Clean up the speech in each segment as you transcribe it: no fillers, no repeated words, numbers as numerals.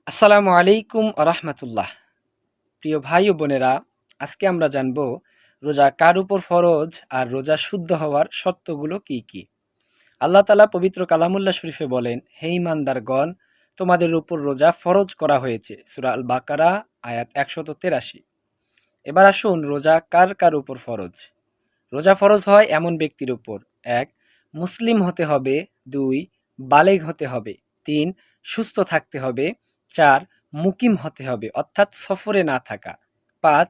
আসসালামু আলাইকুম আরহামতুল্লাহ। প্রিয় ভাই ও বোনেরা, আজকে আমরা জানব রোজা কার উপর ফরজ আর রোজা শুদ্ধ হওয়ার শর্তগুলো কি কি। আল্লাহ তাআলা পবিত্র কালামুল্লাহ শরীফে বলেন, হে ঈমানদারগণ, তোমাদের উপর রোজা ফরজ করা হয়েছে। সূরা আল বাকারা আয়াত 183। এবার আসুন, রোজা কার কার উপর ফরজ। রোজা ফরজ হয় এমন ব্যক্তির উপর: ১. মুসলিম হতে হবে। ২. বালেগ হতে হবে। ৩. সুস্থ থাকতে হবে। ৪. মুকিম হতে হবে, অর্থাৎ সফরে না থাকা। ৫.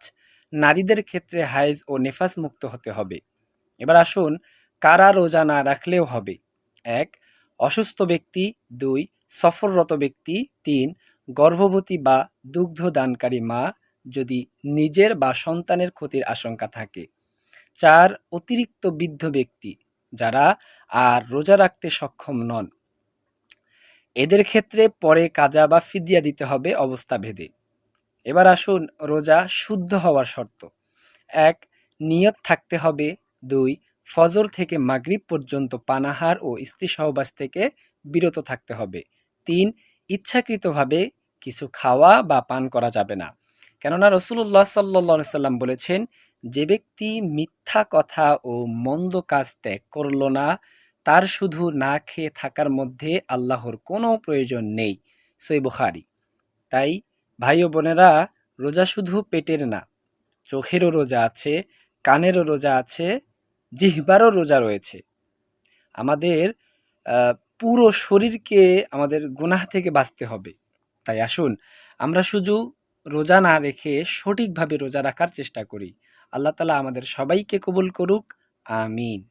নারীদের ক্ষেত্রে হায়েজ ও নেফাস মুক্ত হতে হবে। এবার আসুন, কারা রোজা না রাখলেও হবে। ১. অসুস্থ ব্যক্তি। ২. সফররত ব্যক্তি। ৩. গর্ভবতী বা দুগ্ধদানকারী মা, যদি নিজের বা সন্তানের ক্ষতির আশঙ্কা থাকে। ৪. অতিরিক্ত বৃদ্ধ ব্যক্তি, যারা আর রোজা রাখতে সক্ষম নন। এদের ক্ষেত্রে পরে কাজা বা ফিদিয়া দিতে হবে অবস্থা ভেদে। এবার আসুন, রোজা শুদ্ধ হওয়ার শর্ত: ১. নিয়ত থাকতে হবে। ২. ফজর থেকে মাগরিব পর্যন্ত পানাহার ও স্ত্রী সহবাস থেকে বিরত থাকতে হবে। ৩. ইচ্ছাকৃতভাবে কিছু খাওয়া বা পান করা যাবে না, কেননা রাসূলুল্লাহ সাল্লাল্লাহু আলাইহি সাল্লাম বলেছেন, যে ব্যক্তি মিথ্যা কথা ও মন্দ কাজ ত্যাগ করল না, তার শুধু না খেয়ে থাকার মধ্যে আল্লাহর কোনো প্রয়োজন নেই। সহিহ বুখারী। তাই ভাই ও বোনেরা, রোজা শুধু পেটের না, চোখেরও রোজা আছে, কানেরও রোজা আছে, জিহ্বারও রোজা রয়েছে। আমাদের পুরো শরীরকে আমাদের গুনাহ থেকে বাঁচতে হবে। তাই আসুন, আমরা শুধু রোজা না রেখে সঠিকভাবে রোজা রাখার চেষ্টা করি। আল্লাহ তাআলা আমাদের সবাইকে কবুল করুক। আমিন।